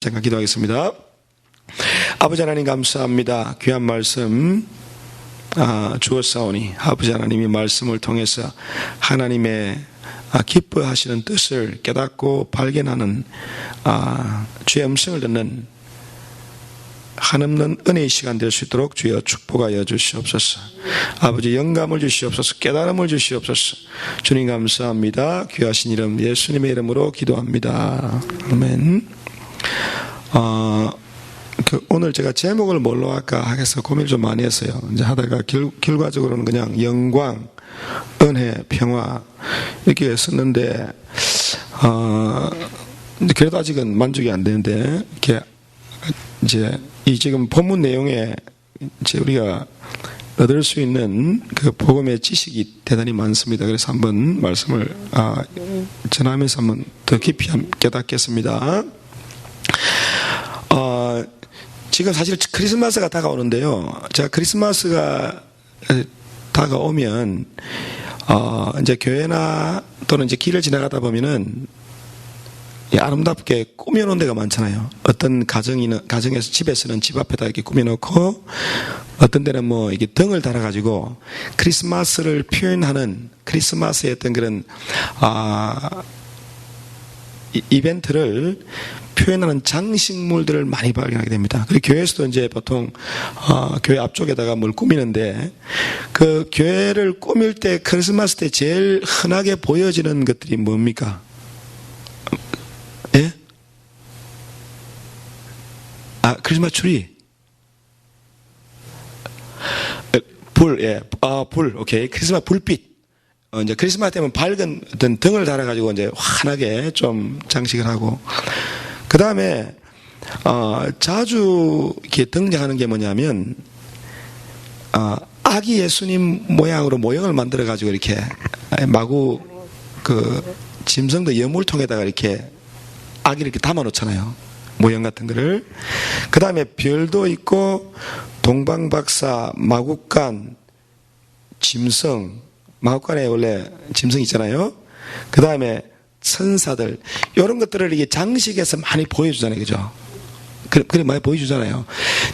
잠깐 기도하겠습니다. 아버지 하나님 감사합니다. 귀한 말씀 주었사오니 아버지 하나님이 말씀을 통해서 하나님의 기뻐하시는 뜻을 깨닫고 발견하는 주의 음성을 듣는 한없는 은혜의 시간 될 수 있도록 주여 축복하여 주시옵소서. 아버지 영감을 주시옵소서. 깨달음을 주시옵소서. 주님 감사합니다. 귀하신 이름 예수님의 이름으로 기도합니다. 아멘. 오늘 제가 제목을 뭘로 할까 해서 고민을 좀 많이 했어요. 이제 하다가 결과적으로는 그냥 영광, 은혜, 평화 이렇게 썼는데 그래도 아직은 만족이 안 되는데 이렇게 이제 이 지금 본문 내용에 이제 우리가 얻을 수 있는 그 복음의 지식이 대단히 많습니다. 그래서 한번 말씀을 전하면서 한번 더 깊이 깨닫겠습니다. 지금 사실 크리스마스가 다가오는데요. 제가 크리스마스가 다가오면 이제 교회나 또는 이제 길을 지나가다 보면은 아름답게 꾸며놓은 데가 많잖아요. 어떤 가정에서 집에서는 집 앞에다 이렇게 꾸며놓고 어떤 데는 뭐 이게 등을 달아가지고 크리스마스를 표현하는 크리스마스의 어떤 그런 이벤트를 표현하는 장식물들을 많이 발견하게 됩니다. 그리고 교회에서도 이제 보통 교회 앞쪽에다가 뭘 꾸미는데 그 교회를 꾸밀 때 크리스마스 때 제일 흔하게 보여지는 것들이 뭡니까? 예? 크리스마스 트리. 불, 예. 불, 오케이. 크리스마스 불빛. 이제 크리스마스 때면 밝은 어떤 등을 달아가지고 이제 환하게 좀 장식을 하고, 그 다음에, 자주 이렇게 등장하는 게 뭐냐면, 아기 예수님 모양으로 모형을 만들어가지고 이렇게 마구 그 짐승도 여물통에다가 이렇게 아기를 이렇게 담아 놓잖아요. 모형 같은 거를. 그 다음에 별도 있고, 동방박사, 마국간, 짐승, 마국간에 원래 짐승 있잖아요. 그 다음에 천사들, 이런 것들을 이게 장식해서 많이 보여주잖아요. 그죠? 그래 많이 보여주잖아요.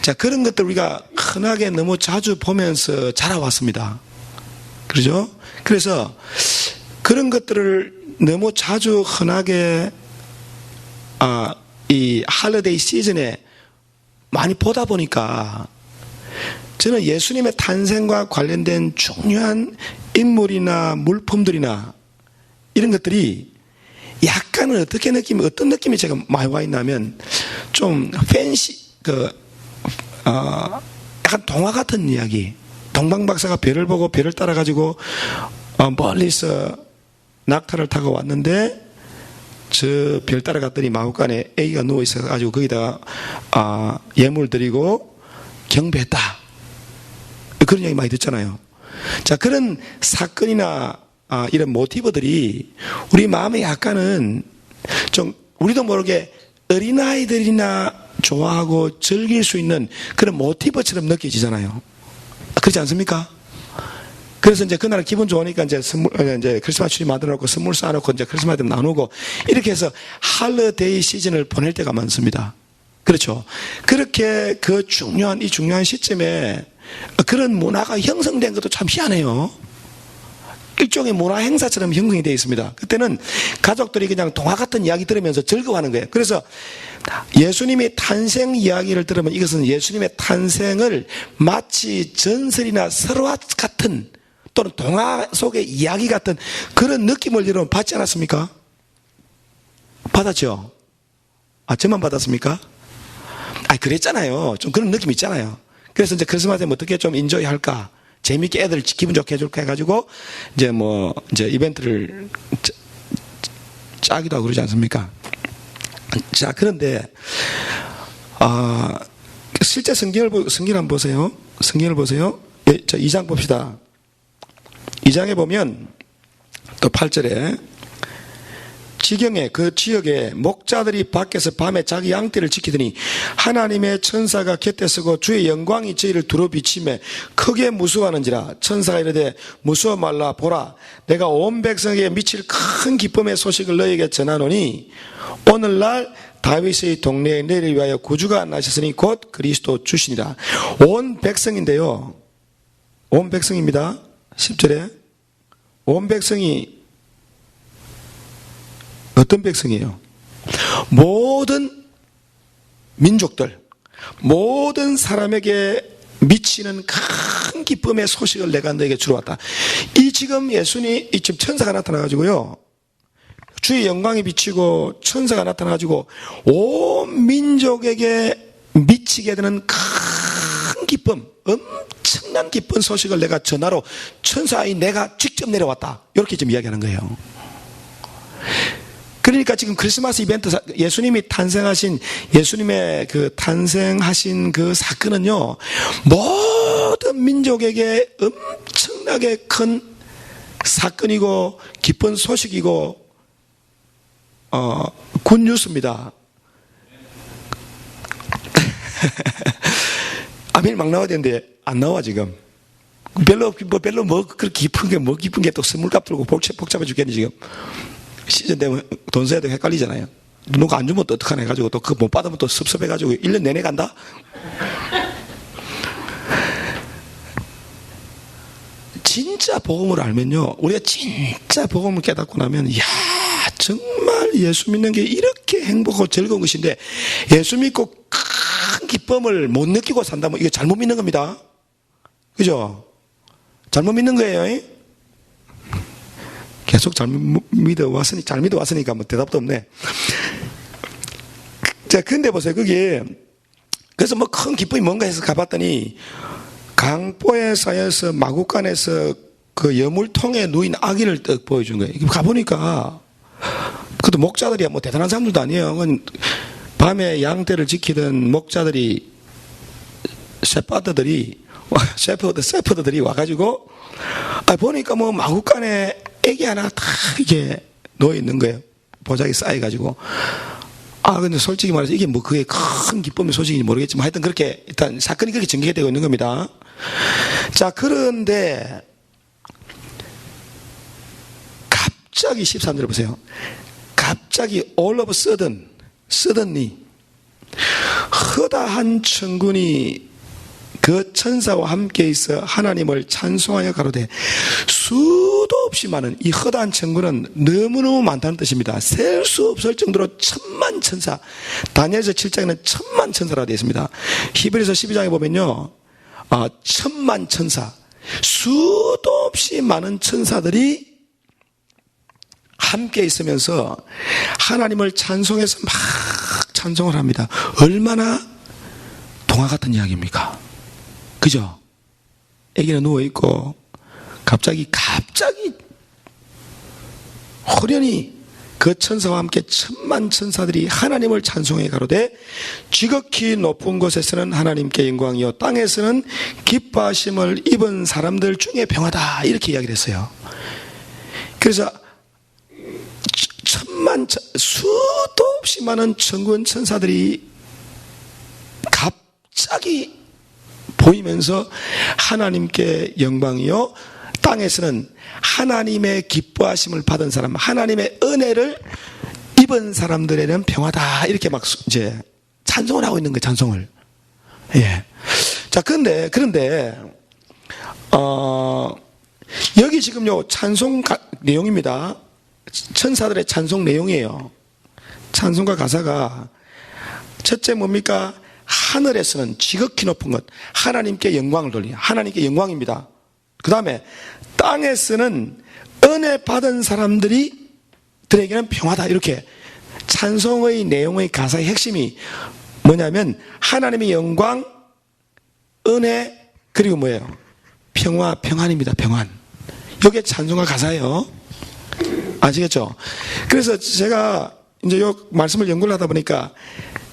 자, 그런 것들 우리가 흔하게 너무 자주 보면서 자라왔습니다. 그렇죠? 그래서 그런 것들을 너무 자주 흔하게 이 할리데이 시즌에 많이 보다 보니까 저는 예수님의 탄생과 관련된 중요한 인물이나 물품들이나 이런 것들이 약간은 어떤 느낌이 제가 많이 와 있냐면 좀 팬시, 약간 동화 같은 이야기. 동방박사가 별을 보고 별을 따라가지고 멀리서 낙타를 타고 왔는데 저 별 따라갔더니 마구간에 A가 누워있어가지고 거기다가 예물 드리고 경배했다. 그런 이야기 많이 듣잖아요. 자, 그런 사건이나 이런 모티브들이 우리 마음에 약간은 좀 우리도 모르게 어린아이들이나 좋아하고 즐길 수 있는 그런 모티브처럼 느껴지잖아요. 그렇지 않습니까? 그래서 이제 그날 기분 좋으니까 이제 크리스마스 트리 만들어놓고 선물 쌓아놓고 이제 크리스마스 때 나누고 이렇게 해서 할리데이 시즌을 보낼 때가 많습니다. 그렇죠. 그렇게 이 중요한 시점에 그런 문화가 형성된 것도 참 희한해요. 일종의 문화 행사처럼 형성이 되어 있습니다. 그때는 가족들이 그냥 동화 같은 이야기 들으면서 즐거워하는 거예요. 그래서 예수님의 탄생 이야기를 들으면 이것은 예수님의 탄생을 마치 전설이나 설화 같은 또는 동화 속의 이야기 같은 그런 느낌을 여러분 받지 않았습니까? 받았죠? 저만 받았습니까? 그랬잖아요. 좀 그런 느낌 있잖아요. 그래서 이제 크리스마스 때 어떻게 좀 인조이 할까? 재밌게 애들 기분 좋게 해줄까 해가지고, 이제 이벤트를 짜기도 하고 그러지 않습니까? 자, 그런데, 실제 성경을 한번 보세요. 성경을 보세요. 예, 자, 2장 봅시다. 2장에 보면, 또 8절에, 지경에 그 지역에 목자들이 밖에서 밤에 자기 양떼를 지키더니 하나님의 천사가 곁에 서고 주의 영광이 저희를 두루 비치매 크게 무서워하는지라. 천사가 이르되 무서워 말라. 보라, 내가 온 백성에게 미칠 큰 기쁨의 소식을 너희에게 전하노니 오늘날 다윗의 동네에 내를 위하여 구주가 나셨으니 곧 그리스도 주시니라. 온 백성인데요. 온 백성입니다. 10절에 온 백성이 어떤 백성이에요? 모든 민족들, 모든 사람에게 미치는 큰 기쁨의 소식을 내가 너에게 주러 왔다. 이 지금 예수님, 이 지금 천사가 나타나가지고요, 주의 영광이 비치고 천사가 나타나가지고 온 민족에게 미치게 되는 큰 기쁨, 엄청난 기쁜 소식을 내가 전하러 천사의 내가 직접 내려왔다. 이렇게 지금 이야기하는 거예요. 그러니까 지금 크리스마스 이벤트, 예수님이 탄생하신, 예수님의 그 탄생하신 그 사건은요, 모든 민족에게 엄청나게 큰 사건이고 기쁜 소식이고 굿뉴스입니다. 아멘 막 나와야 되는데 안 나와 지금. 별로 뭐 그렇게 기쁜 게 또 선물값 들고 복잡해 죽겠네 지금. 시즌 되면 돈 써야 되고 헷갈리잖아요. 누가 안 주면 또 어떡하나 해가지고 또 그거 못 받으면 또 섭섭해가지고 1년 내내 간다? 진짜 복음을 알면요, 우리가 진짜 복음을 깨닫고 나면, 이야, 정말 예수 믿는 게 이렇게 행복하고 즐거운 것인데, 예수 믿고 큰 기쁨을 못 느끼고 산다면 이거 잘못 믿는 겁니다. 그죠? 잘못 믿는 거예요. 계속 잘 믿어왔으니까 뭐 대답도 없네. 자, 근데 보세요. 거기, 그래서 뭐 큰 기쁨이 뭔가 해서 가봤더니, 강보에 쌓여서 마구간에서 그 여물통에 누인 아기를 딱 보여준 거예요. 가보니까, 그것도 목자들이야, 뭐 대단한 사람들도 아니에요. 그건 밤에 양떼를 지키던 목자들이, 셰퍼드들이 와가지고, 보니까 뭐 마구간에 애기 하나 다 이게 누워있는 거예요. 보자기 쌓여가지고. 근데 솔직히 말해서 이게 뭐 그게 큰 기쁨의 소식인지 모르겠지만 하여튼 그렇게 일단 사건이 그렇게 전개가 되고 있는 겁니다. 자, 그런데 갑자기 13절 보세요. 갑자기 all of suddenly 허다한 천군이 그 천사와 함께 있어 하나님을 찬송하여 가로되, 수도 없이 많은 이 허다한 천군은 너무너무 많다는 뜻입니다. 셀 수 없을 정도로 천만 천사, 다니엘서 7장에는 천만 천사라고 되어 있습니다. 히브리서 12장에 보면요, 천만 천사, 수도 없이 많은 천사들이 함께 있으면서 하나님을 찬송해서 막 찬송을 합니다. 얼마나 동화 같은 이야기입니까? 그죠? 애기는 누워있고 갑자기 호련히 그 천사와 함께 천만 천사들이 하나님을 찬송해 가로되, 지극히 높은 곳에서는 하나님께 영광이요 땅에서는 기뻐하심을 입은 사람들 중에 평화다, 이렇게 이야기를 했어요. 그래서 수도 없이 많은 천군 천사들이 갑자기 보이면서 하나님께 영광이요 땅에서는 하나님의 기뻐하심을 받은 사람, 하나님의 은혜를 입은 사람들에는 평화다, 이렇게 막 이제 찬송을 하고 있는 거예요. 찬송을. 예. 자, 그런데 여기 지금요 찬송 내용입니다. 천사들의 찬송 내용이에요. 찬송가 가사가 첫째 뭡니까? 하늘에서는 지극히 높은 것, 하나님께 영광을 돌리는, 하나님께 영광입니다. 그 다음에 땅에서는 은혜 받은 들에게는 평화다, 이렇게 찬송의 내용의 가사의 핵심이 뭐냐면 하나님의 영광, 은혜, 그리고 뭐예요? 평안입니다. 평안. 이게 찬송가 가사예요. 아시겠죠? 그래서 제가 이제 요 말씀을 연구를 하다 보니까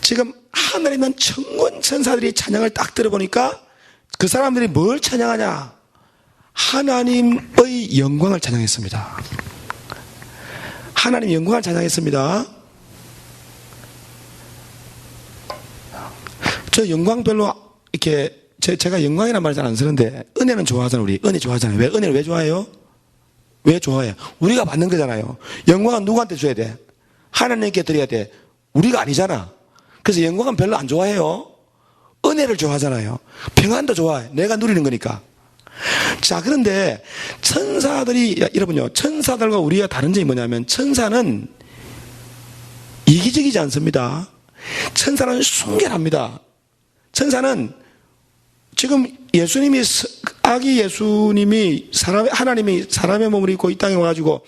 지금 하늘에 있는 천군 천사들이 찬양을 딱 들어보니까 그 사람들이 뭘 찬양하냐? 하나님의 영광을 찬양했습니다. 하나님 영광을 찬양했습니다. 저 영광 별로 이렇게 제가 영광이라는 말 잘 안 쓰는데 은혜는 좋아하잖아요. 우리 은혜 좋아하잖아요. 왜 은혜를 왜 좋아해요? 왜 좋아해요? 우리가 받는 거잖아요. 영광은 누구한테 줘야 돼? 하나님께 드려야 돼. 우리가 아니잖아. 그래서 영광은 별로 안 좋아해요. 은혜를 좋아하잖아요. 평안도 좋아해. 내가 누리는 거니까. 자, 그런데 천사들이, 여러분요, 천사들과 우리가 다른 점이 뭐냐면, 천사는 이기적이지 않습니다. 천사는 순결합니다. 천사는 지금 예수님이, 아기 예수님이 하나님이 사람의 몸을 입고 이 땅에 와가지고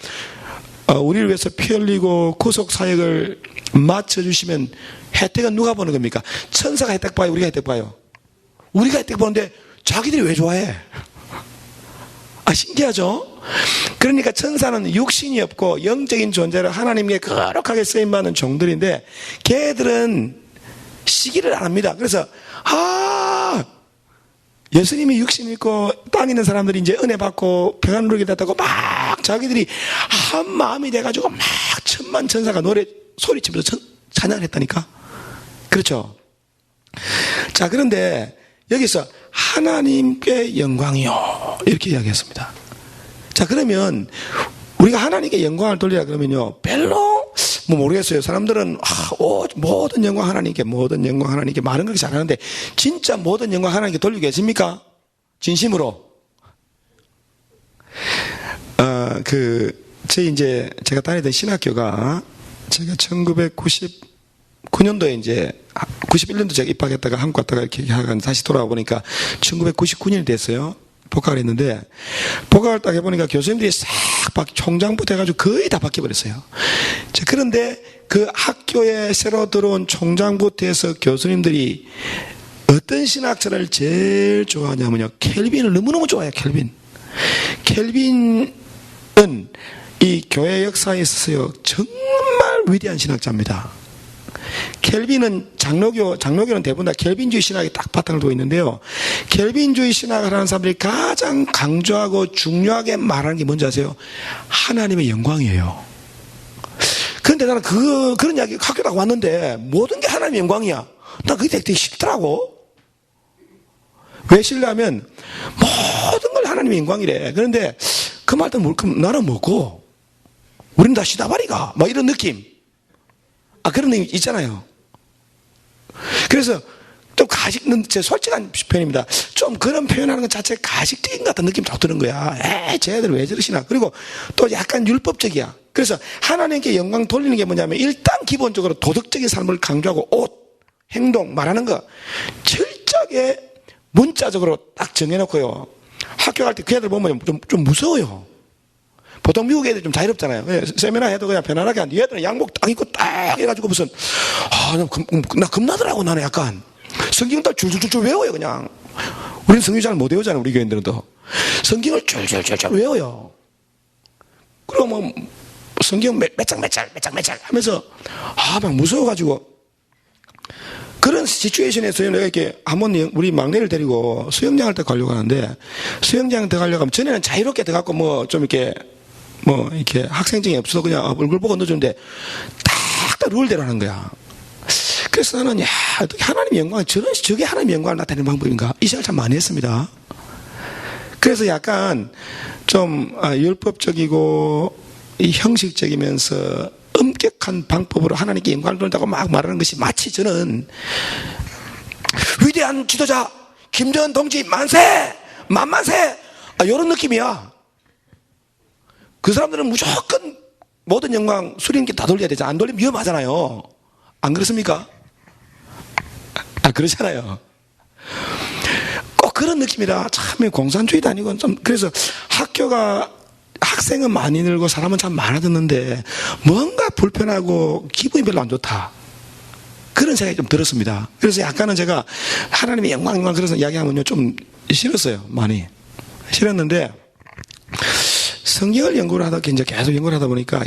우리를 위해서 피 흘리고 구속 사역을 맞춰주시면 혜택은 누가 보는 겁니까? 천사가 혜택 봐요? 우리가 혜택 봐요? 우리가 혜택 보는데 자기들이 왜 좋아해? 신기하죠? 그러니까 천사는 육신이 없고 영적인 존재로 하나님께 거룩하게 쓰임받는 종들인데 걔들은 시기를 안 합니다. 그래서 예수님이 육신 있고 땅에 있는 사람들이 이제 은혜 받고 평안 누리게 됐다고 막 자기들이 한 마음이 돼가지고 막 천만 천사가 노래 소리치면서 찬양을 했다니까. 그렇죠? 자, 그런데 여기서 하나님께 영광이요 이렇게 이야기했습니다. 자, 그러면 우리가 하나님께 영광을 돌리라 그러면요 별로 모르겠어요. 사람들은 모든 영광 하나님께, 모든 영광 하나님께 말은 그렇게 잘하는데 진짜 모든 영광 하나님께 돌리고 계십니까? 진심으로? 제가 다니던 신학교가 제가 1999년도에 이제 91년도 제가 입학했다가 한국 갔다가 이렇게 다시 돌아와 보니까 1999년이 됐어요. 복학을 했는데 복학을 딱 해보니까 교수님들이 싹 총장부터 해가지고 거의 다 바뀌어버렸어요. 그런데 그 학교에 새로 들어온 총장부터 해서 교수님들이 어떤 신학자를 제일 좋아하냐면요 켈빈을 너무너무 좋아해요. 켈빈은 이 교회 역사에 있어서 정말 위대한 신학자입니다. 켈빈은 장로교는 대부분 다 켈빈주의 신학이 딱 바탕을 두고 있는데요. 켈빈주의 신학을 하는 사람들이 가장 강조하고 중요하게 말하는 게 뭔지 아세요? 하나님의 영광이에요. 그런데 나는 그런 이야기 학교 딱 왔는데 모든 게 하나님의 영광이야. 나 그게 되게 싫더라고. 왜 싫냐면 모든 걸 하나님의 영광이래. 그런데 그 말 듣면 나는 뭐고 우리는 다 시다바리가 막 이런 느낌. 그런 느낌 있잖아요. 그래서 좀 제 솔직한 표현입니다. 좀 그런 표현하는 것 자체가 가식적인 것 같은 느낌이 딱 드는 거야. 쟤들 왜 저러시나. 그리고 또 약간 율법적이야. 그래서 하나님께 영광 돌리는 게 뭐냐면 일단 기본적으로 도덕적인 삶을 강조하고 옷, 행동, 말하는 거 철저하게 문자적으로 딱 정해놓고요. 학교 갈 때 그 애들 보면 좀 무서워요. 보통 미국 애들 좀 자유롭잖아요. 세미나 해도 그냥 편안하게 하는데 얘들은 양복 딱 입고 딱 해가지고 무슨 나 겁나더라고. 나는 약간 성경 딱 줄줄줄 외워요. 그냥 우리는 성경 잘 못 외우잖아요. 우리 교인들은 더 성경을 줄줄줄 외워요. 그럼 뭐 성경 몇 장 하면서 막 무서워가지고 그런 시츄에이션에서 내가 이렇게 한번 우리 막내를 데리고 수영장을 때 가려고 하는데 수영장 들어가려고 하면 전에는 자유롭게 들어가고 뭐 좀 이렇게 학생증이 없어서 그냥 얼굴 보고 넣어주는데 딱 룰대로 하는 거야. 그래서 나는 어떻게 하나님의 영광을 저게 하나님의 영광을 나타내는 방법인가 이 생각을 참 많이 했습니다. 그래서 약간 좀 율법적이고 형식적이면서 엄격한 방법으로 하나님께 영광을 돌린다고 막 말하는 것이 마치 저는 위대한 지도자 김정은 동지 만만세 이런 느낌이야. 그 사람들은 무조건 모든 영광 수령께 다 돌려야 되잖아. 안 돌리면 위험하잖아요. 안 그렇습니까? 그렇잖아요. 꼭 그런 느낌이라 참 공산주의도 아니고 좀 그래서 학생은 많이 늘고 사람은 참 많아졌는데 뭔가 불편하고 기분이 별로 안 좋다. 그런 생각이 좀 들었습니다. 그래서 약간은 제가 하나님의 영광 그래서 이야기하면요 좀 싫었어요. 많이 싫었는데 성경을 연구를 하다 이제 계속 연구를 하다 보니까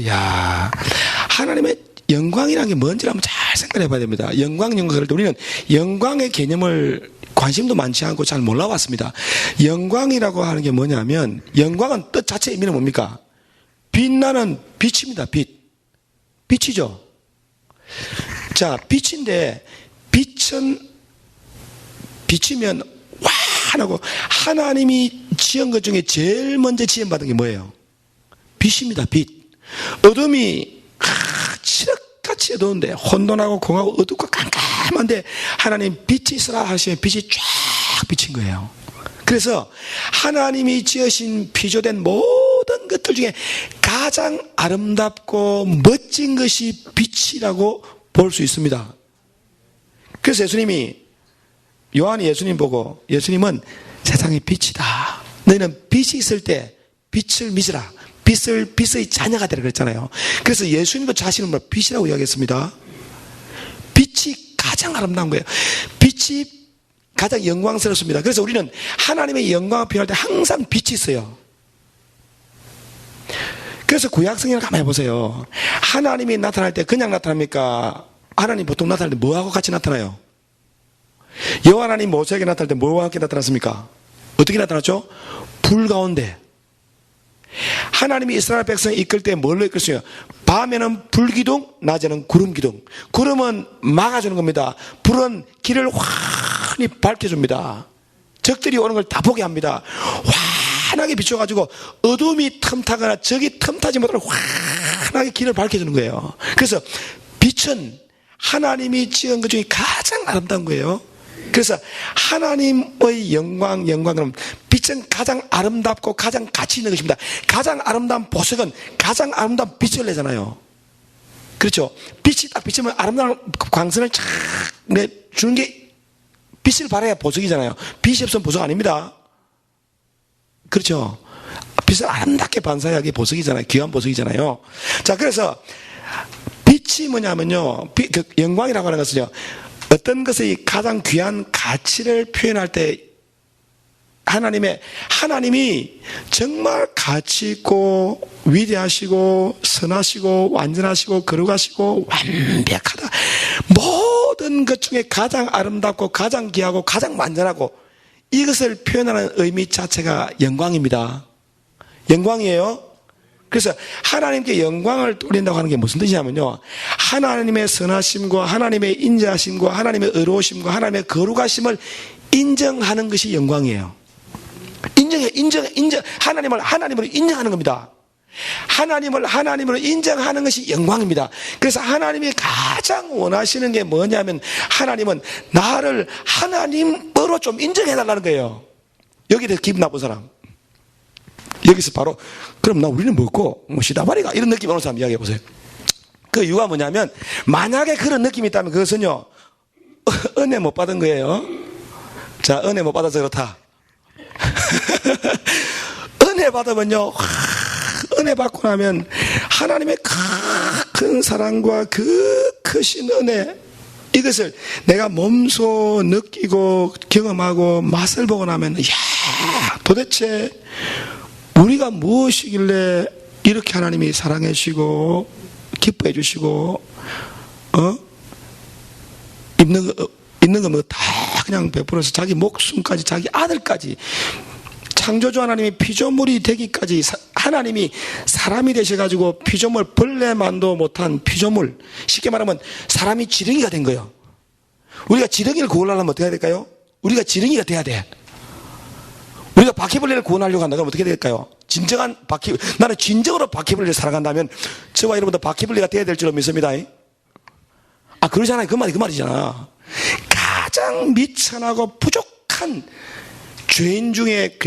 하나님의 영광이라는 게 뭔지를 한번 잘 생각해 봐야 됩니다. 영광을 할 때 우리는 영광의 개념을 관심도 많지 않고 잘 몰라왔습니다. 영광이라고 하는 게 뭐냐면 영광은 뜻 자체 의미는 뭡니까? 빛나는 빛입니다. 빛이죠. 자, 빛인데 빛이면 환하고 하나님이 지은 것 중에 제일 먼저 지음받은 게 뭐예요? 빛입니다. 빛. 어둠이 칠흑같이 빛이 어두운데, 혼돈하고 공하고 어둡고 깜깜한데 하나님 빛이 있으라 하시면 빛이 쫙 비친 거예요. 그래서 하나님이 지으신 피조된 모든 것들 중에 가장 아름답고 멋진 것이 빛이라고 볼 수 있습니다. 그래서 요한이 예수님 보고, 예수님은 세상의 빛이다. 너희는 빛이 있을 때 빛을 믿으라. 빛의 자녀가 되라 그랬잖아요. 그래서 예수님도 자신을 빛이라고 이야기했습니다. 빛이 가장 아름다운 거예요. 빛이 가장 영광스럽습니다. 그래서 우리는 하나님의 영광을 표현할 때 항상 빛이 있어요. 그래서 구약성경을 가만히 보세요. 하나님이 나타날 때 그냥 나타납니까? 하나님 보통 나타날 때 뭐하고 같이 나타나요? 여호와 하나님 모세에게 나타날 때 뭐와 함께 나타났습니까? 어떻게 나타났죠? 불 가운데. 하나님이 이스라엘 백성을 이끌 때 뭘로 이끌었어요? 밤에는 불기둥, 낮에는 구름기둥. 구름은 막아주는 겁니다. 불은 길을 환히 밝혀줍니다. 적들이 오는 걸 다 보게 합니다. 환하게 비춰가지고 어둠이 틈타거나 적이 틈타지 못하는 환하게 길을 밝혀주는 거예요. 그래서 빛은 하나님이 지은 것 중에 가장 아름다운 거예요. 그래서 하나님의 영광은 빛은 가장 아름답고 가장 가치 있는 것입니다. 가장 아름다운 보석은 가장 아름다운 빛을 내잖아요. 그렇죠? 빛이 딱 비치면 아름다운 광선을 쫙 주는 게 빛을 발해야 보석이잖아요. 빛이 없으면 보석 아닙니다. 그렇죠? 빛을 아름답게 반사하기 보석이잖아요. 귀한 보석이잖아요. 자, 그래서 빛이 뭐냐면요, 영광이라고 하는 것은요, 어떤 것의 가장 귀한 가치를 표현할 때 하나님이 정말 가치 있고 위대하시고 선하시고 완전하시고 거룩하시고 완벽하다. 모든 것 중에 가장 아름답고 가장 귀하고 가장 완전하고 이것을 표현하는 의미 자체가 영광입니다. 영광이에요. 그래서 하나님께 영광을 돌린다고 하는 게 무슨 뜻이냐면요, 하나님의 선하심과 하나님의 인자하심과 하나님의 의로우심과 하나님의 거룩하심을 인정하는 것이 영광이에요. 하나님으로 인정하는 겁니다. 하나님으로 인정하는 것이 영광입니다. 그래서 하나님이 가장 원하시는 게 뭐냐면, 하나님은 나를 하나님으로 좀 인정해달라는 거예요. 여기에 대해서 기분 나쁜 사람, 여기서 바로 그럼 우리는 뭐고 시다바리가 이런 느낌 오는 사람 이야기해 보세요. 그 이유가 뭐냐면, 만약에 그런 느낌이 있다면 그것은요, 은혜 못 받은 거예요. 자, 은혜 못 받아서 그렇다. 은혜 받으면요, 은혜 받고 나면 하나님의 큰 사랑과 그 크신 은혜, 이것을 내가 몸소 느끼고 경험하고 맛을 보고 나면, 이야, 도대체 우리가 무엇이길래 이렇게 하나님이 사랑해 주시고 기뻐해 주시고 있는 거 뭐 다 그냥 베풀어서 자기 목숨까지 자기 아들까지 창조주 하나님이 피조물이 되기까지 하나님이 사람이 되셔가지고 피조물, 벌레만도 못한 피조물, 쉽게 말하면 사람이 지렁이가 된 거예요. 우리가 지렁이를 구원하려면 어떻게 해야 될까요? 우리가 지렁이가 돼야 돼. 우리가 바퀴벌레를 구원하려고 한다. 그럼 어떻게 될까요? 나는 진정으로 바퀴벌레를 사랑한다면 저와 여러분도 바퀴벌레가 돼야 될 줄로 믿습니다. 그러잖아요. 그 말이잖아. 가장 미천하고 부족한 죄인 중에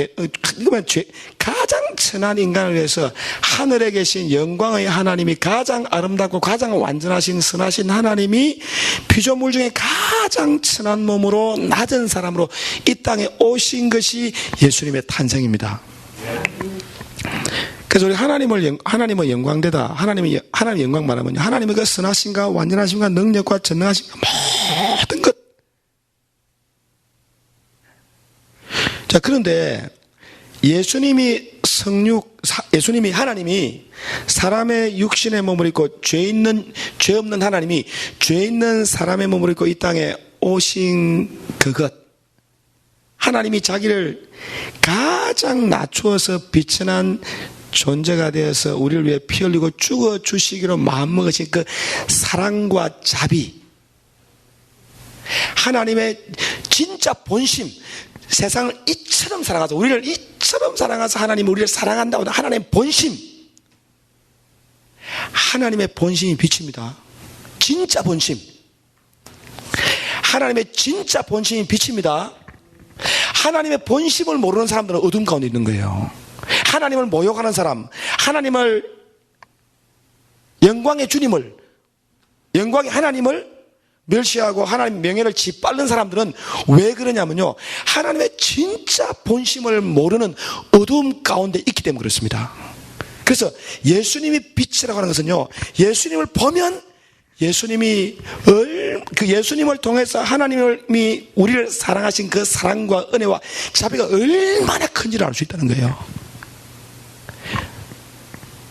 가장 천한 인간을 위해서 하늘에 계신 영광의 하나님이, 가장 아름답고 가장 완전하신 선하신 하나님이 피조물 중에 가장 천한 몸으로 낮은 사람으로 이 땅에 오신 것이 예수님의 탄생입니다. 그래서 우리 하나님의 영광되다, 하나님의 영광 말하면 하나님의 그 선하심과 완전하심과 능력과 전능하심과 모든 것. 자, 그런데 예수님이 하나님이 사람의 육신의 몸을 입고 죄 없는 하나님이 죄 있는 사람의 몸을 입고 이 땅에 오신 그것, 하나님이 자기를 가장 낮추어서 비천한 존재가 되어서 우리를 위해 피 흘리고 죽어주시기로 마음먹으신 그 사랑과 자비, 하나님의 진짜 본심, 세상을 이처럼 사랑하사, 우리를 이처럼 사랑하사 하나님이 우리를 사랑한다고 하는 하나님의 본심, 하나님의 본심이 빛입니다. 진짜 본심, 하나님의 진짜 본심이 빛입니다. 하나님의 본심을 모르는 사람들은 어둠 가운데 있는 거예요. 하나님을 모욕하는 사람, 하나님을, 영광의 주님을, 영광의 하나님을 멸시하고 하나님 명예를 짓밟는 사람들은 왜 그러냐면요, 하나님의 진짜 본심을 모르는 어둠 가운데 있기 때문에 그렇습니다. 그래서 예수님이 빛이라고 하는 것은요, 예수님을 보면 예수님이 그 예수님을 통해서 하나님이 우리를 사랑하신 그 사랑과 은혜와 자비가 얼마나 큰지를 알 수 있다는 거예요.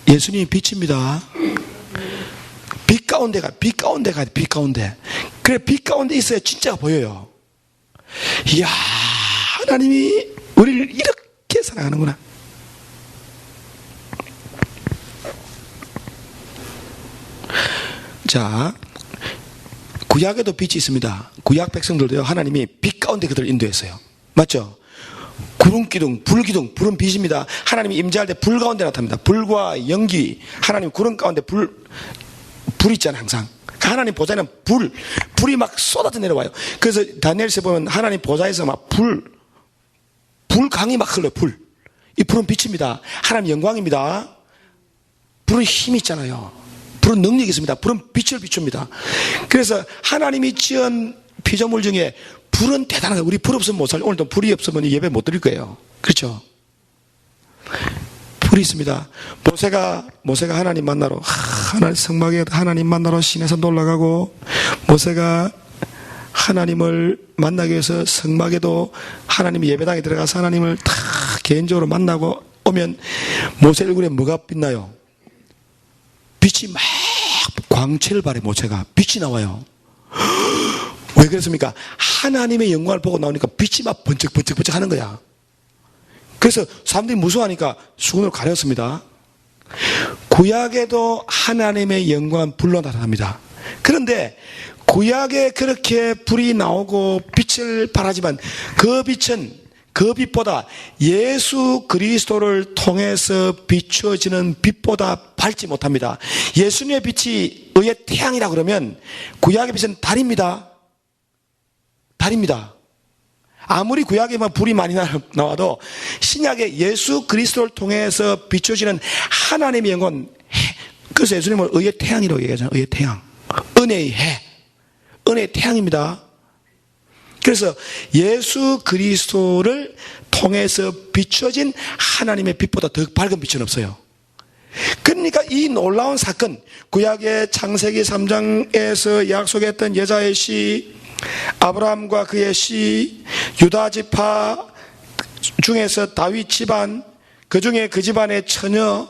예수님이 빛입니다. 빛 가운데 가야 돼, 빛 가운데. 그래, 빛 가운데 있어야 진짜가 보여요. 이야, 하나님이 우리를 이렇게 사랑하는구나. 자, 구약에도 빛이 있습니다. 구약 백성들도요, 하나님이 빛 가운데 그들을 인도했어요. 맞죠? 구름 기둥, 불 기둥, 불은 빛입니다. 하나님이 임재할 때 불 가운데 나타납니다. 불과 연기, 하나님 구름 가운데 불 있잖아요, 항상. 하나님 보좌에는 불이 막 쏟아져 내려와요. 그래서 다니엘서에 보면 하나님 보좌에서 막 불강이 막 흘러요, 불. 이 불은 빛입니다. 하나님 영광입니다. 불은 힘이 있잖아요. 불은 능력이 있습니다. 불은 빛을 비춥니다. 그래서 하나님이 지은 피조물 중에 불은 대단한 거예요. 우리 불 없으면 못 살죠. 오늘도 불이 없으면 예배 못 드릴 거예요. 그렇죠? 불이 있습니다. 모세가 하나님 만나러, 하나님 성막에 하나님 만나러 시내산 올라가고, 모세가 하나님을 만나기 위해서 성막에도 하나님 예배당에 들어가서 하나님을 다 개인적으로 만나고 오면 모세 얼굴에 뭐가 빛나요? 빛이 막 광채를 발해. 모세가 빛이 나와요. 왜 그랬습니까? 하나님의 영광을 보고 나오니까 빛이 막 번쩍번쩍 하는 거야. 그래서 사람들이 무서워하니까 수건으로 가렸습니다. 구약에도 하나님의 영광은 불로 나타납니다. 그런데 구약에 그렇게 불이 나오고 빛을 발하지만 그 빛보다 예수 그리스도를 통해서 비추어지는 빛보다 밝지 못합니다. 예수님의 빛이 의의 태양이라 그러면 구약의 빛은 달입니다. 아무리 구약에만 불이 많이 나와도 신약의 예수 그리스도를 통해서 비추어지는 하나님의 영광은 그래서 예수님을 의의 태양이라고 얘기하잖아요. 의의 태양, 은혜의 해, 은혜의 태양입니다. 그래서 예수 그리스도를 통해서 비춰진 하나님의 빛보다 더 밝은 빛은 없어요. 그러니까 이 놀라운 사건, 구약의 창세기 3장에서 약속했던 여자의 씨, 아브라함과 그의 씨, 유다 지파 중에서 다윗 집안, 그 중에 그 집안의 처녀,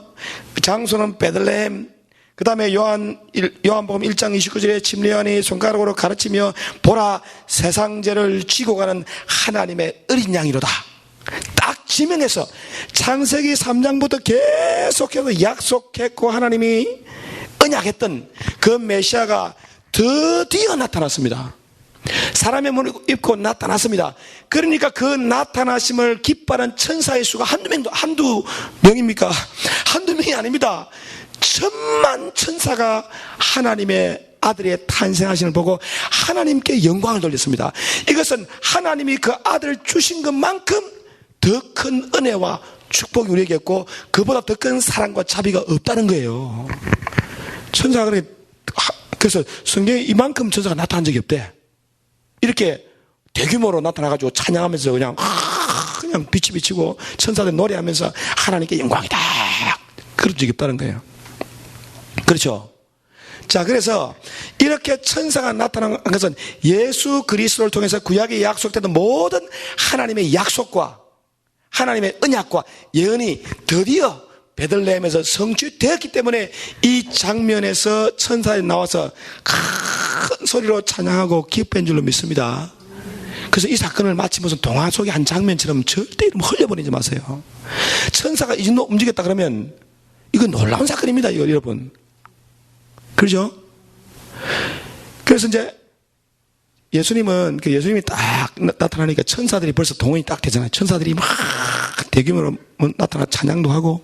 장소는 베들레헴, 그 다음에 요한복음 1장 29절에 침례요한이 손가락으로 가르치며 보라 세상죄를 지고 가는 하나님의 어린 양이로다. 딱 지명해서 창세기 3장부터 계속해서 약속했고 하나님이 언약했던 그 메시아가 드디어 나타났습니다. 사람의 몸을 입고 나타났습니다. 그러니까 그 나타나심을 기뻐하는 천사의 수가 한두 명입니까? 한두 명이 아닙니다. 천만 천사가 하나님의 아들의 탄생하심을 보고 하나님께 영광을 돌렸습니다. 이것은 하나님이 그 아들을 주신 것만큼 더 큰 은혜와 축복이 우리에게 있고 그보다 더 큰 사랑과 자비가 없다는 거예요. 천사가 그래서 성경에 이만큼 천사가 나타난 적이 없대. 이렇게 대규모로 나타나가지고 찬양하면서 그냥 빛이 비치고 천사들 노래하면서 하나님께 영광이다 그런 적이 없다는 거예요. 그렇죠? 자, 그래서 이렇게 천사가 나타난 것은 예수 그리스도를 통해서 구약에 약속되던 모든 하나님의 약속과 하나님의 언약과 예언이 드디어 베들레헴에서 성취되었기 때문에 이 장면에서 천사들이 나와서 큰 소리로 찬양하고 기뻐한 줄로 믿습니다. 그래서 이 사건을 마치 무슨 동화 속의 한 장면처럼 절대 이름 흘려버리지 마세요. 천사가 이 정도 움직였다 그러면 이건 놀라운 사건입니다, 이거 여러분. 그렇죠? 그래서 이제 예수님은 예수님이 딱 나타나니까 천사들이 벌써 동원이 딱 되잖아요. 천사들이 막 대규모로 나타나 찬양도 하고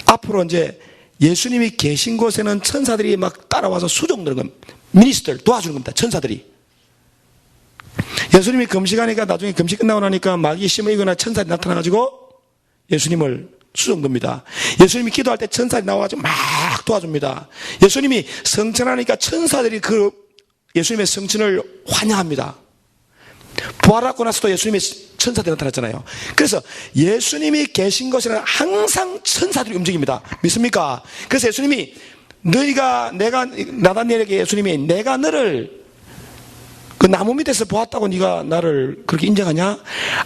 앞으로 이제 예수님이 계신 곳에는 천사들이 막 따라와서 수종드는 겁니다. 미니스트를 도와주는 겁니다. 천사들이. 예수님이 금식하니까 나중에 금식 끝나고 나니까 마귀 심을 이거나 천사들이 나타나가지고 예수님을 수종듭니다. 예수님이 기도할 때 천사들이 나와가지고 막 도와줍니다. 예수님이 성천하니까 천사들이 그 예수님의 성천을 환영합니다. 부활하고 나서도 예수님의 천사들이 나타났잖아요. 그래서 예수님이 계신 곳에는 항상 천사들이 움직입니다. 믿습니까? 그래서 예수님이 나다니엘에게 예수님이 내가 너를 그 나무 밑에서 보았다고 네가 나를 그렇게 인정하냐?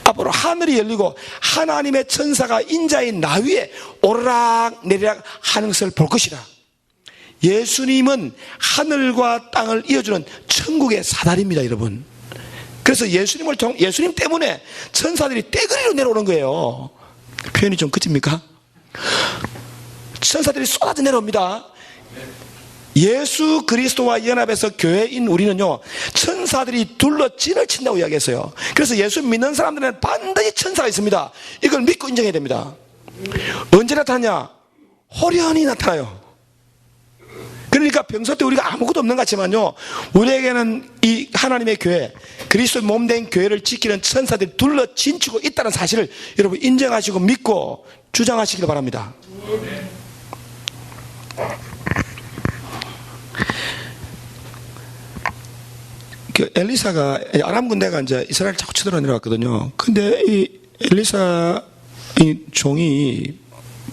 앞으로 하늘이 열리고 하나님의 천사가 인자인 나 위에 오르락 내리락 하는 것을 볼 것이라. 예수님은 하늘과 땅을 이어주는 천국의 사다리입니다, 여러분. 그래서 예수님 때문에 천사들이 떼거리로 내려오는 거예요. 표현이 좀 그칩니까? 천사들이 쏟아져 내려옵니다. 예수 그리스도와 연합해서 교회인 우리는요, 천사들이 둘러 진을 친다고 이야기했어요. 그래서 예수 믿는 사람들은 반드시 천사가 있습니다. 이걸 믿고 인정해야 됩니다. 언제 나타나냐? 호련히 나타나요. 그러니까 평소 때 우리가 아무것도 없는 것 같지만요, 우리에게는 이 하나님의 교회, 그리스도의 몸된 교회를 지키는 천사들이 둘러 진치고 있다는 사실을 여러분 인정하시고 믿고 주장하시길 바랍니다. 그 엘리사가 아람 군대가 이제 이스라엘 자꾸 쳐들어 내려왔거든요. 근데 이 엘리사 이 종이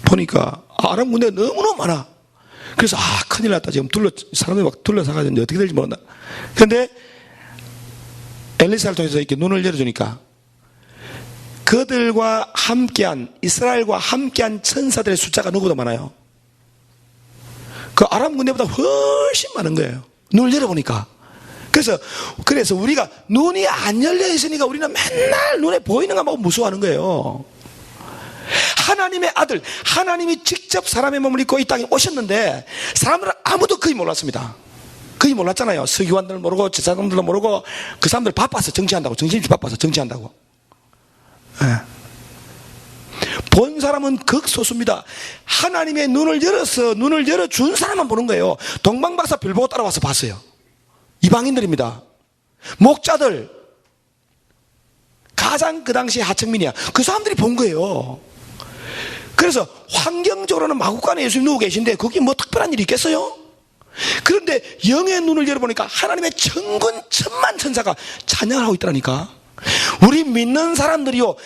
보니까 아람 군대가 너무너무 많아. 그래서 큰일 났다. 지금 사람들이 막 둘러싸가지고 어떻게 될지 모른다. 그런데 엘리사를 통해서 이렇게 눈을 열어주니까 그들과 함께한 이스라엘과 함께한 천사들의 숫자가 누구보다 많아요. 그 아람 군대보다 훨씬 많은 거예요. 눈을 열어보니까. 그래서 우리가 눈이 안 열려 있으니까 우리는 맨날 눈에 보이는 것만 보고 무서워하는 거예요. 하나님의 아들, 하나님이 직접 사람의 몸을 입고 이 땅에 오셨는데 사람들은 아무도 거의 몰랐습니다. 거의 몰랐잖아요. 서기관들 모르고 제사장들도 모르고 그 사람들 바빠서 정치한다고. 정신이 바빠서 정치한다고. 네. 본 사람은 극소수입니다. 하나님의 눈을 열어준 사람만 보는 거예요. 동방박사 별 보고 따라와서 봤어요. 이방인들입니다. 목자들, 가장 그 당시 하층민이야. 그 사람들이 본 거예요. 그래서 환경적으로는 마구간에 예수님 누워 계신데 거기 뭐 특별한 일이 있겠어요? 그런데 영의 눈을 열어보니까 하나님의 천군 천만 천사가 찬양을 하고 있더라니까. 우리 믿는 사람들이요,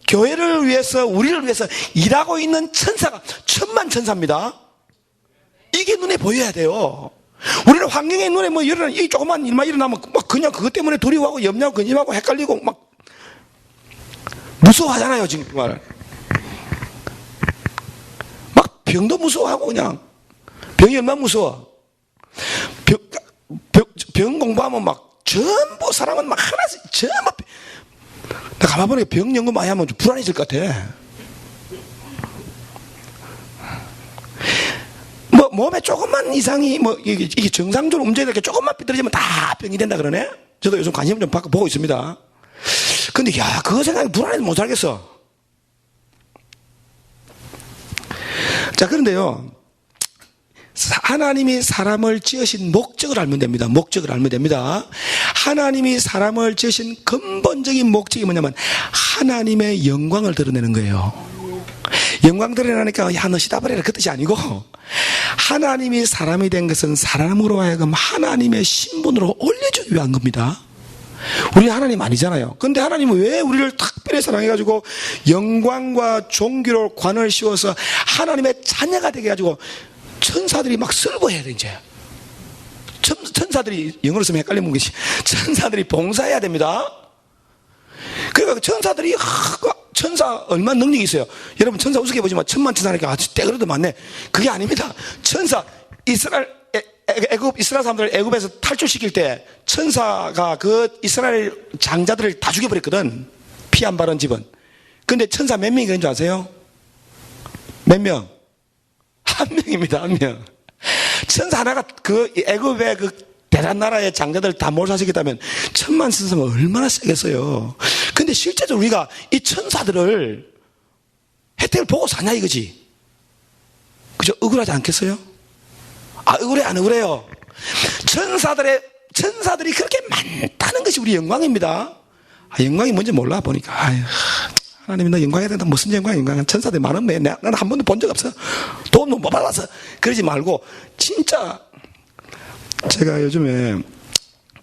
교회를 위해서, 우리를 위해서 일하고 있는 천사가 천만 천사입니다. 이게 눈에 보여야 돼요. 우리는 환경의 눈에 뭐 일어나는 이 조그만 일만 일어나면 막 그냥 그것 때문에 두려워하고 염려하고 근심하고 헷갈리고 막 무서워하잖아요, 지금 정말. 막 병도 무서워하고 그냥. 병이 얼마나 무서워. 병 공부하면 막 전부 사람은 막 하나씩 전부 나 가만 보니까 병 연구 많이 하면 좀 불안해질 것 같아. 뭐 몸에 조금만 이상이 뭐 이게 정상적으로 움직여야 될 게 조금만 삐뚤어지면 다 병이 된다 그러네. 저도 요즘 관심 좀 받고 보고 있습니다. 근데 야, 그거 생각하면 불안해서 못 살겠어. 자, 그런데요, 하나님이 사람을 지으신 목적을 알면 됩니다. 목적을 알면 됩니다. 하나님이 사람을 지으신 근본적인 목적이 뭐냐면 하나님의 영광을 드러내는 거예요. 영광 드러내니까 야, 너 시다버려라 그 뜻이 아니고, 하나님이 사람이 된 것은 사람으로 하여금 하나님의 신분으로 올려주기 위한 겁니다. 우리 하나님 아니잖아요. 근데 하나님은 왜 우리를 특별히 사랑해가지고 영광과 종기로 관을 씌워서 하나님의 자녀가 되게 해가지고 천사들이 막 설거해야 돼. 이제 천사들이, 영어로 쓰면 헷갈리는 것이, 천사들이 봉사해야 됩니다. 그러니까 천사들이 천사 얼마나 능력이 있어요. 여러분 천사 우습게 보지만 천만 천사니까 떼그러도 많네. 그게 아닙니다. 천사, 이스라엘 사람들을 애굽에서 탈출시킬 때 천사가 그 이스라엘 장자들을 다 죽여버렸거든. 피 안 바른 집은. 근데 천사 몇 명이 그런 줄 아세요? 몇 명? 한 명입니다. 한 명. 천사 하나가 그 애굽의 그 대단 나라의 장자들 다 몰살시켰다면 천만 천사면 얼마나 세겠어요. 근데 실제적으로 우리가 이 천사들을 혜택을 보고 사냐 이거지. 그죠? 억울하지 않겠어요? 억울해, 안 억울해요? 천사들이 그렇게 많다는 것이 우리 영광입니다. 영광이 뭔지 몰라 보니까. 하나님, 나 영광에 대한 무슨 영광? 천사들이 많은데 나는 한 번도 본 적 없어. 돈도 못 받아서. 그러지 말고, 진짜, 제가 요즘에,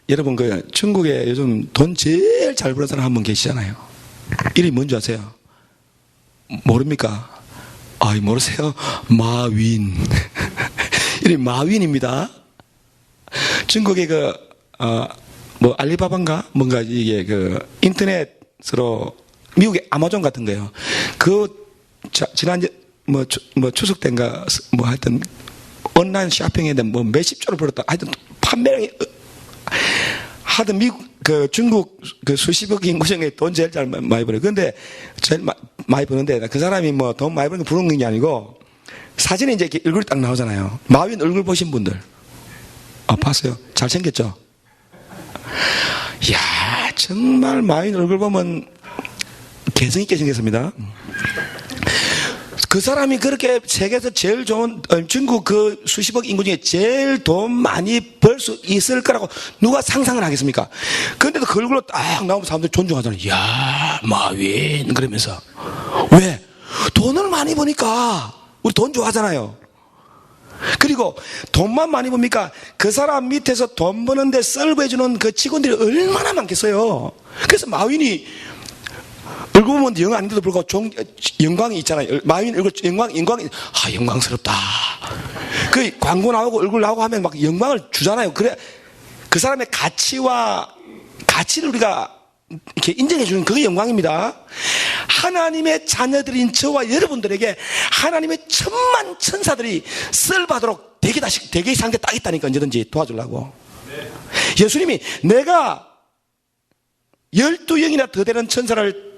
여러분, 중국에 요즘 돈 제일 잘 버는 사람 한 분 계시잖아요. 이름이 뭔지 아세요? 모릅니까? 모르세요? 마윈. 이름이 마윈입니다. 중국의 알리바바인가? 뭔가 이게 인터넷으로, 미국의 아마존 같은 거예요. 지난주, 추석 때인가, 하여튼, 온라인 쇼핑에 대한 몇십 조를 벌었다. 하여튼, 판매량이, 하여튼 중국 수십억 인구 중에 돈 제일 잘 많이 벌어요. 근데 제일 많이 버는데 그 사람이 돈 많이 버는 게 부러운 게 아니고 사진에 이제 이렇게 얼굴이 딱 나오잖아요. 마윈 얼굴 보신 분들. 봤어요? 잘생겼죠? 이야, 정말 마윈 얼굴 보면 개성있게 생겼습니다. 그 사람이 그렇게 세계에서 제일 좋은, 중국 수십억 인구 중에 제일 돈 많이 벌 수 있을 거라고 누가 상상을 하겠습니까? 그런데도 그 얼굴로 딱 나오면 사람들이 존중하잖아요. 이야, 마윈. 그러면서. 왜? 돈을 많이 버니까. 우리 돈 좋아하잖아요. 그리고 돈만 많이 버니까 그 사람 밑에서 돈 버는데 서브해주는 그 직원들이 얼마나 많겠어요. 그래서 마윈이 얼굴 보면 영 아닌데도 불구하고 영광이 있잖아요. 마윈 얼굴 영광이 영광스럽다. 그 광고 나오고 얼굴 나오고 하면 막 영광을 주잖아요. 그래 그 사람의 가치를 우리가 이렇게 인정해 주는 그게 영광입니다. 하나님의 자녀들인 저와 여러분들에게 하나님의 천만 천사들이 썰받도록 대개 상대 딱 있다니까 언제든지 도와주려고. 예수님이 내가 12영이나 더 되는 천사를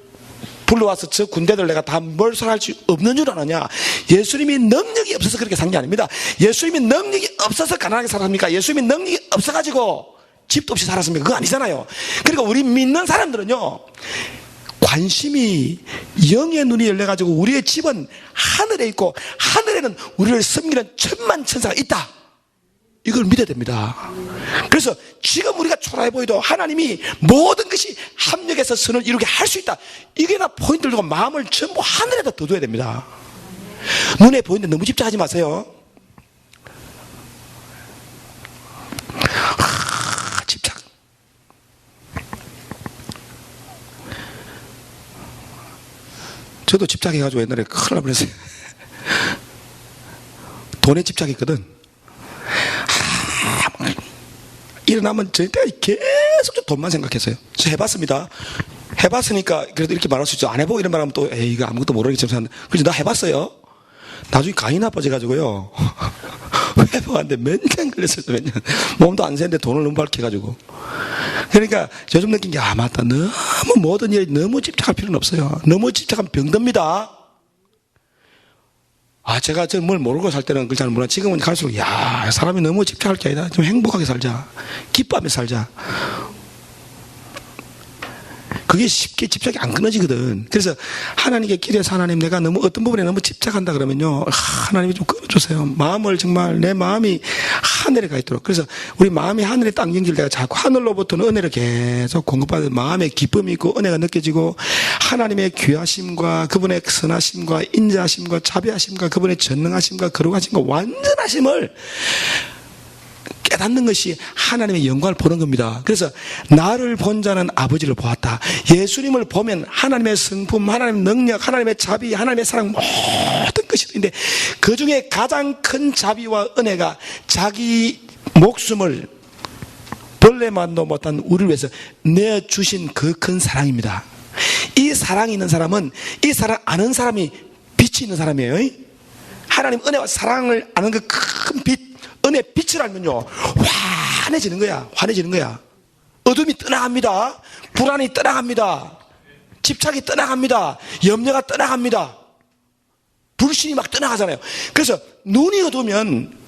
불러와서 저 군대들 내가 다 몰살할 수 없는 줄 아느냐? 예수님이 능력이 없어서 그렇게 산 게 아닙니다. 예수님이 능력이 없어서 가난하게 살았습니까? 예수님이 능력이 없어가지고 집도 없이 살았습니까? 그거 아니잖아요. 그러니까 우리 믿는 사람들은요, 관심이 영의 눈이 열려가지고 우리의 집은 하늘에 있고 하늘에는 우리를 섬기는 천만 천사가 있다. 이걸 믿어야 됩니다. 그래서 지금 우리가 초라해 보여도 하나님이 모든 것이 합력해서 선을 이루게 할 수 있다. 이게 나 포인트를 두고 마음을 전부 하늘에다 둬둬야 됩니다. 눈에 보이는데 너무 집착하지 마세요. 집착. 저도 집착해가지고 옛날에 큰일 날 뻔했어요. 돈에 집착했거든. 일어나면 절대 계속 돈만 생각했어요. 저 해봤습니다. 해봤으니까 그래도 이렇게 말할 수 있죠. 안 해보고 이런 말하면 또 이거 아무것도 모르겠지만 그래서 나 해봤어요. 나중에 간이 나빠져가지고요. 해봤는데 몇 년 걸렸어요. 몇 년. 몸도 안 새는데 돈을 너무 밝혀가지고. 그러니까 요즘 느낀 게 맞다. 너무 모든 일에 너무 집착할 필요는 없어요. 너무 집착하면 병듭니다. 제가 뭘 모르고 살 때는 그걸 잘 몰라. 지금은 갈수록, 사람이 너무 집착할 게 아니다. 좀 행복하게 살자. 기뻐하며 살자. 그게 쉽게 집착이 안 끊어지거든. 그래서 하나님께 기도해서 하나님 내가 너무 어떤 부분에 너무 집착한다 그러면요. 하나님이 좀 끊어주세요. 마음을 정말 내 마음이 하늘에 가 있도록. 그래서 우리 마음이 하늘에 딱 연결돼가 자꾸 하늘로부터는 은혜를 계속 공급받는 마음의 기쁨이 있고 은혜가 느껴지고 하나님의 귀하심과 그분의 선하심과 인자하심과 자비하심과 그분의 전능하심과 거룩하심과 완전하심을 깨닫는 것이 하나님의 영광을 보는 겁니다. 그래서 나를 본 자는 아버지를 보았다. 예수님을 보면 하나님의 성품, 하나님의 능력, 하나님의 자비, 하나님의 사랑 모든 것이 있는데 그 중에 가장 큰 자비와 은혜가 자기 목숨을 벌레만도 못한 우리를 위해서 내주신 그 큰 사랑입니다. 이 사랑이 있는 사람은 이 사랑 아는 사람이 빛이 있는 사람이에요. 하나님 은혜와 사랑을 아는 그 큰 빛, 은혜 빛을 알면요 환해지는 거야. 환해지는 거야. 어둠이 떠나갑니다. 불안이 떠나갑니다. 집착이 떠나갑니다. 염려가 떠나갑니다. 불신이 막 떠나가잖아요. 그래서 눈이 어두우면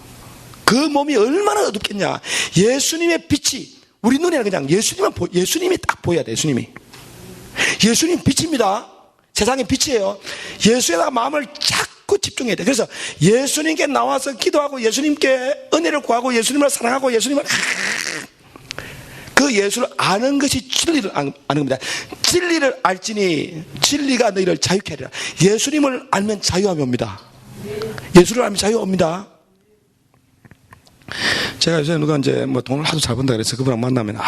그 몸이 얼마나 어둡겠냐. 예수님의 빛이 우리 눈에는 그냥 예수님이 딱 보여야 돼. 예수님 빛입니다. 세상의 빛이에요. 예수에다가 마음을 자꾸 자꾸 집중해야 돼. 그래서 예수님께 나와서 기도하고 예수님께 은혜를 구하고 예수님을 사랑하고 예수님을 그 예수를 아는 것이 진리를 아는 겁니다. 진리를 알지니 진리가 너희를 자유케 하리라. 예수님을 알면 자유함이 옵니다. 예수를 알면 자유가 옵니다. 제가 요새 누가 이제 뭐 돈을 하도 잘 번다 그래서 그분랑 만나면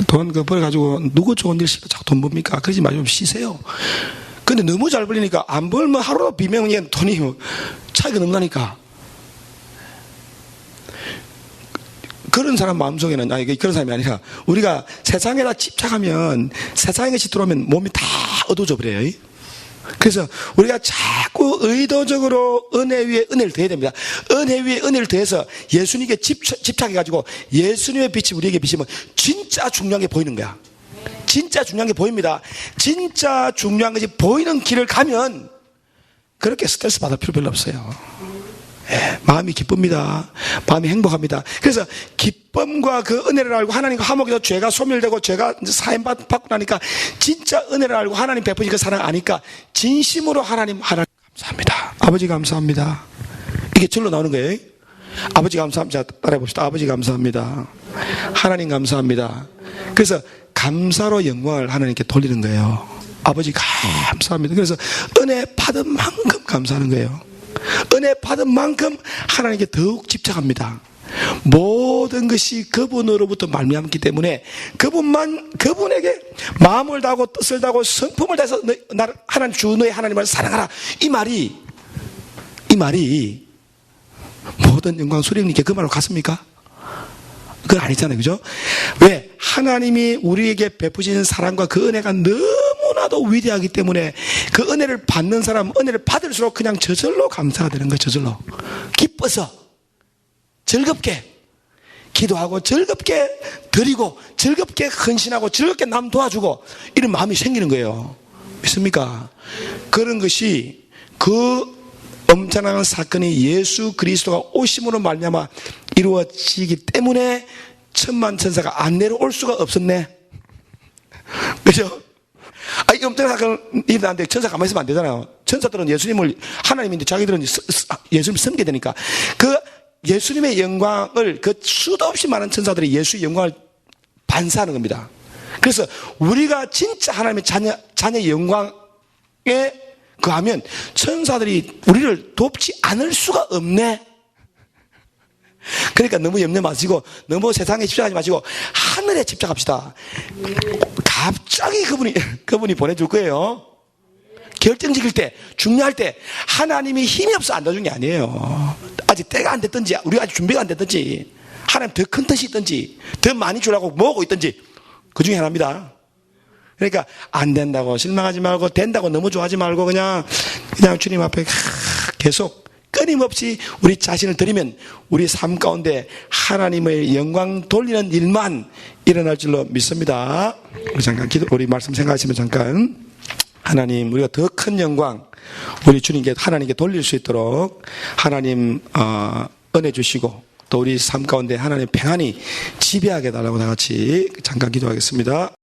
돈 벌어가지고 누구 좋은 일 시켜 자꾸 돈 법니까? 그러지 마시고 쉬세요. 근데 너무 잘 벌리니까 안 벌면 하루도 비명이 돈이 차이가 너무 나니까. 그런 사람 마음속에는, 그런 사람이 아니라, 우리가 세상에다 집착하면, 세상의 것이 들어오면 몸이 다 어두워져 버려요. 그래서 우리가 자꾸 의도적으로 은혜 위에 은혜를 더해야 됩니다. 은혜 위에 은혜를 더해서 예수님께 집착해가지고 예수님의 빛이 우리에게 비치면 진짜 중요한 게 보이는 거야. 진짜 중요한 게 보입니다. 진짜 중요한 것이 보이는 길을 가면 그렇게 스트레스 받을 필요 별로 없어요. 마음이 기쁩니다. 마음이 행복합니다. 그래서 기쁨과 그 은혜를 알고 하나님과 화목해서 죄가 소멸되고 죄가 사함받고 나니까 진짜 은혜를 알고 하나님 베푸신 그 사랑 아니까 진심으로 하나님 감사합니다. 아버지 감사합니다. 이게 절로 나오는 거예요. 아버지 감사합니다. 따라해 봅시다. 아버지 감사합니다. 하나님 감사합니다. 그래서 감사로 영광을 하나님께 돌리는 거예요. 아버지 감사합니다. 그래서 은혜 받은 만큼 감사하는 거예요. 은혜 받은 만큼 하나님께 더욱 집착합니다. 모든 것이 그분으로부터 말미암기 때문에 그분에게 마음을 다하고 뜻을 다하고 성품을 다해서 하나님 주 너의 하나님을 사랑하라. 이 말이 모든 영광 수령님께 그 말로 갔습니까? 그건 아니잖아요. 그죠? 왜? 하나님이 우리에게 베푸시는 사랑과 그 은혜가 너무나도 위대하기 때문에 그 은혜를 받는 사람, 은혜를 받을수록 그냥 저절로 감사가 되는 거예요. 저절로. 기뻐서 즐겁게 기도하고 즐겁게 드리고 즐겁게 헌신하고 즐겁게 남 도와주고 이런 마음이 생기는 거예요. 믿습니까? 그런 것이 그 엄청난 사건이 예수 그리스도가 오심으로 말미암아 이루어지기 때문에 천만 천사가 안 내려올 수가 없었네. 그죠? 이 엄청난 사건을 일어나는데 천사가 가만히 있으면 안 되잖아요. 천사들은 예수님을, 하나님인데 자기들은 예수님을 섬기게 되니까 그 예수님의 영광을 그 수도 없이 많은 천사들이 예수의 영광을 반사하는 겁니다. 그래서 우리가 진짜 하나님의 자녀의 영광에 그하면 천사들이 우리를 돕지 않을 수가 없네. 그러니까 너무 염려 마시고 너무 세상에 집착하지 마시고 하늘에 집착합시다. 갑자기 그분이 보내줄 거예요. 결정지킬 때, 중요할 때 하나님이 힘이 없어 안 도와준 게 아니에요. 아직 때가 안 됐든지 우리가 아직 준비가 안 됐든지 하나님 더 큰 뜻이 있든지 더 많이 주라고 모으고 있든지 그 중에 하나입니다. 그러니까 안 된다고 실망하지 말고 된다고 너무 좋아하지 말고 그냥 주님 앞에 계속 끊임없이 우리 자신을 드리면 우리 삶 가운데 하나님의 영광 돌리는 일만 일어날 줄로 믿습니다. 우리 잠깐 우리 말씀 생각하시면 잠깐 하나님 우리가 더 큰 영광 우리 주님께 하나님께 돌릴 수 있도록 하나님 은혜 주시고 또 우리 삶 가운데 하나님 평안히 지배하게 달라고 다 같이 잠깐 기도하겠습니다.